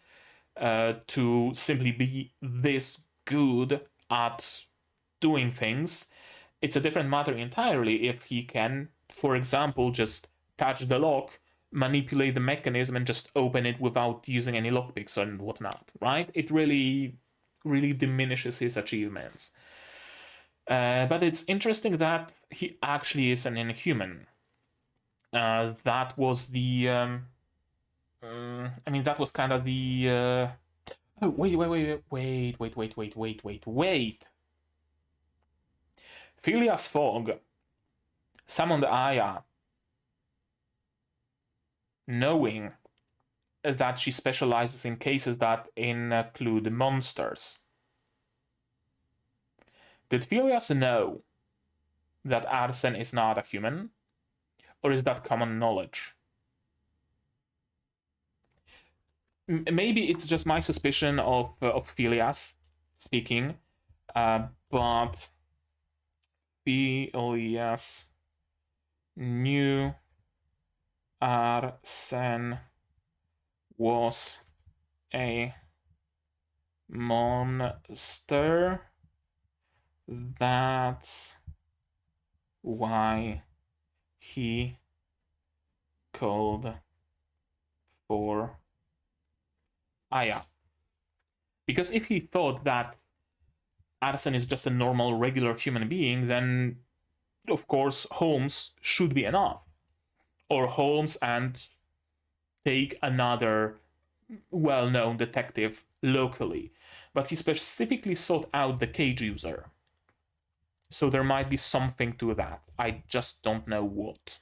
S1: to simply be this good at doing things. It's a different matter entirely if he can, for example, just touch the lock, manipulate the mechanism, and just open it without using any lockpicks and whatnot, right? It really, really diminishes his achievements. But it's interesting that he actually is an inhuman. That was the... that was kind of the... Oh, wait. Phileas Fogg summoned Aya, knowing that she specializes in cases that include monsters. Did Phileas know that Arsene is not a human? Or is that common knowledge? Maybe it's just my suspicion of Phileas speaking, but Phileas knew Arsene was a monster. That's why he called for Aya. Because if he thought that Arsene is just a normal, regular human being, then of course Holmes should be enough. Or Holmes and take another well-known detective locally. But he specifically sought out the cage user. So there might be something to that. I just don't know what.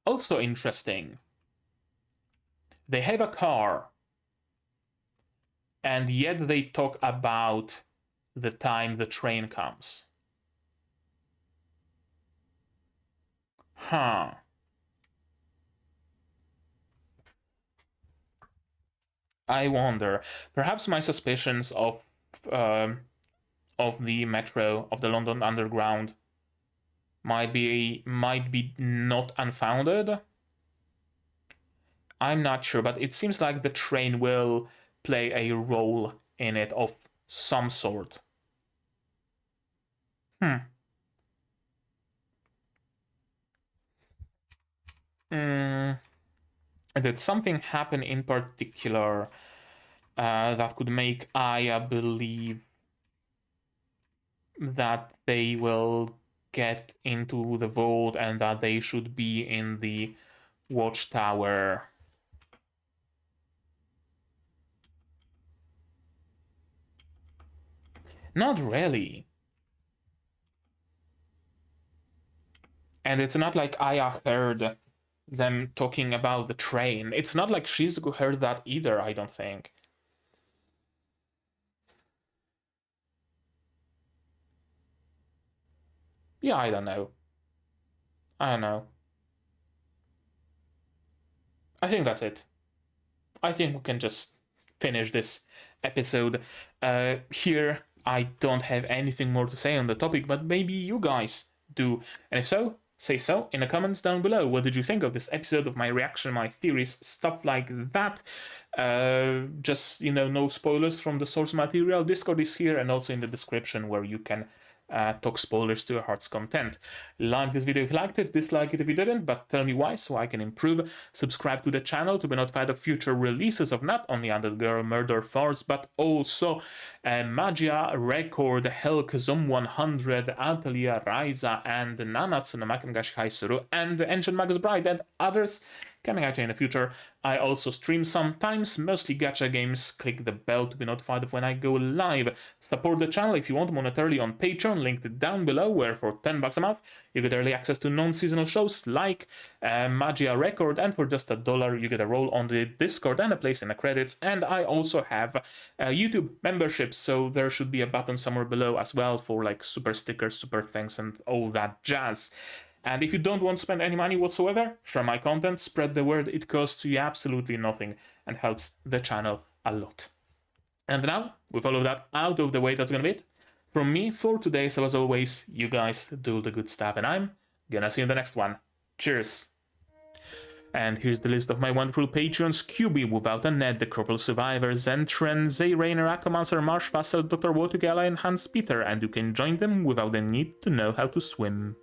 S1: Also interesting, they have a car, and yet they talk about the time the train comes. Huh. I wonder. Perhaps my suspicions of the metro, of the London Underground, might be not unfounded. I'm not sure, but it seems like the train will play a role in it of some sort. Did something happen in particular that could make Aya believe that they will get into the vault and that they should be in the watchtower? Not really. And it's not like Aya heard them talking about the train. It's not like Shizuku heard that either, I don't think. Yeah, I don't know. I don't know. I think that's it. I think we can just finish this episode here. I don't have anything more to say on the topic, but maybe you guys do. And if so, say so in the comments down below. What did you think of this episode, of my reaction, my theories, stuff like that? Just, no spoilers from the source material. Discord is here and also in the description where you can talk spoilers to your heart's content. Like this video if you liked it, dislike it if you didn't, but tell me why so I can improve. Subscribe to the channel to be notified of future releases of not only Undead Girl Murder Farce, but also Magia Record, Helck, Zoom 100, Atelier, Ryza, and Nanatsu, Maken, Shihai, Suru, and Ancient Magus Bride, and others coming at you in the future. I also stream sometimes, mostly gacha games. Click the bell to be notified of when I go live. Support the channel if you want monetarily on Patreon, linked down below, where for $10 a month you get early access to non-seasonal shows like Magia Record, and for just $1 you get a role on the Discord and a place in the credits. And I also have YouTube memberships, so there should be a button somewhere below as well for like super stickers, super thanks, and all that jazz. And if you don't want to spend any money whatsoever, share my content, spread the word. It costs you absolutely nothing and helps the channel a lot. And now, with all of that out of the way, that's gonna be it from me for today. So as always, you guys do the good stuff, and I'm gonna see you in the next one. Cheers! And here's the list of my wonderful patrons: QB, Without a Net, The Corporal Survivor, Zentren, Zay Rainer, Akamancer, Marsh Vassal, Dr. Wotugala, and Hans Peter, and you can join them without the need to know how to swim.